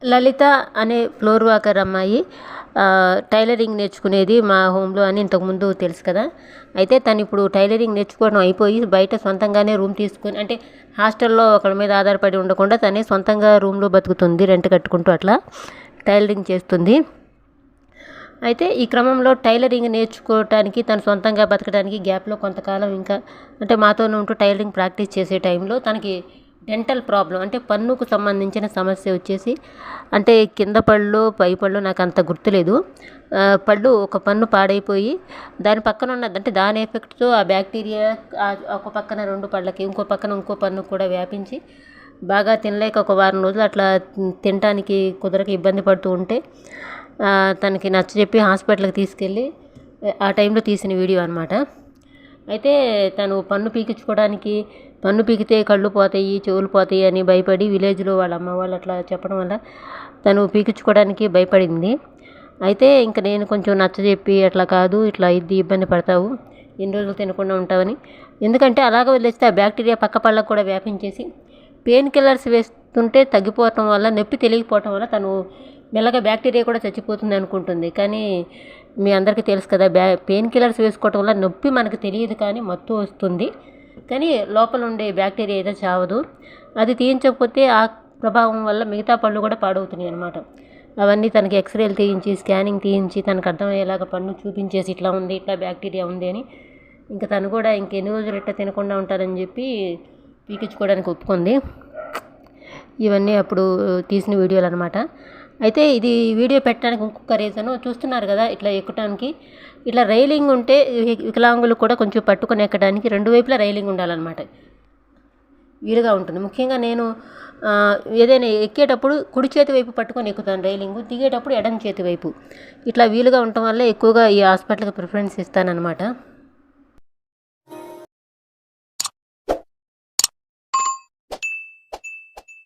లలిత అనే floor walker అమ్మాయి tailoring నేర్చుకునేది మా హోమ్లో అని ఇంతకుముందు తెలుసు కదా. అయితే తను ఇప్పుడు టైలరింగ్ నేర్చుకోవడం అయిపోయి బయట సొంతంగానే రూమ్ తీసుకుని, అంటే హాస్టల్లో ఒకరి మీద ఆధారపడి ఉండకుండా తనే సొంతంగా రూమ్లో బతుకుతుంది, రెంట్ కట్టుకుంటూ అట్లా టైలరింగ్ చేస్తుంది. అయితే ఈ క్రమంలో టైలరింగ్ నేర్చుకోవటానికి తను సొంతంగా బతకడానికి గ్యాప్లో కొంతకాలం ఇంకా అంటే మాతోనే ఉంటూ టైలరింగ్ ప్రాక్టీస్ చేసే టైంలో తనకి డెంటల్ ప్రాబ్లం, అంటే పన్నుకు సంబంధించిన సమస్య వచ్చేసి, అంటే కింద పళ్ళు పై పళ్ళు నాకు అంత గుర్తులేదు, పళ్ళు ఒక పన్ను పాడైపోయి దాని పక్కన ఉన్నది, అంటే దాని ఎఫెక్ట్తో ఆ బ్యాక్టీరియా ఒక పక్కన 2 పళ్ళకి ఇంకో పక్కన ఇంకో పన్ను కూడా వ్యాపించి బాగా తినలేక ఒక వారం రోజులు అట్లా తినటానికి కుదరక ఇబ్బంది పడుతూ ఉంటే తనకి నచ్చజెప్పి హాస్పిటల్కి తీసుకెళ్ళి ఆ టైంలో తీసిన వీడియో అనమాట. అయితే తను పన్ను పీకించుకోవడానికి, పన్ను పీకితే కళ్ళు పోతాయి చెవులు పోతాయి అని భయపడి విలేజ్లో వాళ్ళ అమ్మ వాళ్ళు అట్లా చెప్పడం వల్ల తను పీకించుకోవడానికి భయపడింది. అయితే ఇంకా నేను కొంచెం నచ్చజెప్పి అట్లా కాదు, ఇట్లా ఇది ఇబ్బంది పడతావు, ఎన్ని రోజులు తినకుండా ఉంటావని, ఎందుకంటే అలాగ వదిలేస్తే ఆ బ్యాక్టీరియా పక్క పళ్ళకు కూడా వ్యాపించేసి పెయిన్ కిల్లర్స్ వేస్తుంటే తగ్గిపోవటం వల్ల, నొప్పి తెలియకపోవటం వల్ల తను మెల్లగా బ్యాక్టీరియా కూడా చచ్చిపోతుంది అనుకుంటుంది. కానీ మీ అందరికీ తెలుసు కదా, పెయిన్ కిల్లర్స్ వేసుకోవటం వల్ల నొప్పి మనకు తెలియదు కానీ మత్తు వస్తుంది, కానీ లోపల ఉండే బ్యాక్టీరియా అయితే చావదు. అది తీయించకపోతే ఆ ప్రభావం వల్ల మిగతా పళ్ళు కూడా పాడవుతున్నాయి అన్నమాట. అవన్నీ తనకి ఎక్స్రేలు తీయించి స్కానింగ్ తీయించి తనకు అర్థమయ్యేలాగా పన్ను చూపించేసి ఇట్లా ఉంది, ఇట్లా బ్యాక్టీరియా ఉంది అని, ఇంకా తను కూడా ఇంకెన్ని రోజులు ఇట్లా తినకుండా ఉంటారని చెప్పి పీకించుకోవడానికి ఒప్పుకుంది. ఇవన్నీ అప్పుడు తీసిన వీడియోలు అనమాట. అయితే ఇది వీడియో పెట్టడానికి ఇంకొక రీజను చూస్తున్నారు కదా, ఇట్లా ఎక్కుటానికి ఇట్లా రైలింగ్ ఉంటే వికలాంగులు కూడా కొంచెం పట్టుకొని ఎక్కడానికి 2 వైపులా రైలింగ్ ఉండాలన్నమాట, వీలుగా ఉంటుంది. ముఖ్యంగా నేను ఏదైనా ఎక్కేటప్పుడు కుడి చేతి వైపు పట్టుకొని ఎక్కుతాను రైలింగ్, దిగేటప్పుడు ఎడమ చేతి వైపు, ఇట్లా వీలుగా ఉండటం వల్ల ఎక్కువగా ఈ హాస్పిటల్కి ప్రిఫరెన్స్ ఇస్తానన్నమాట.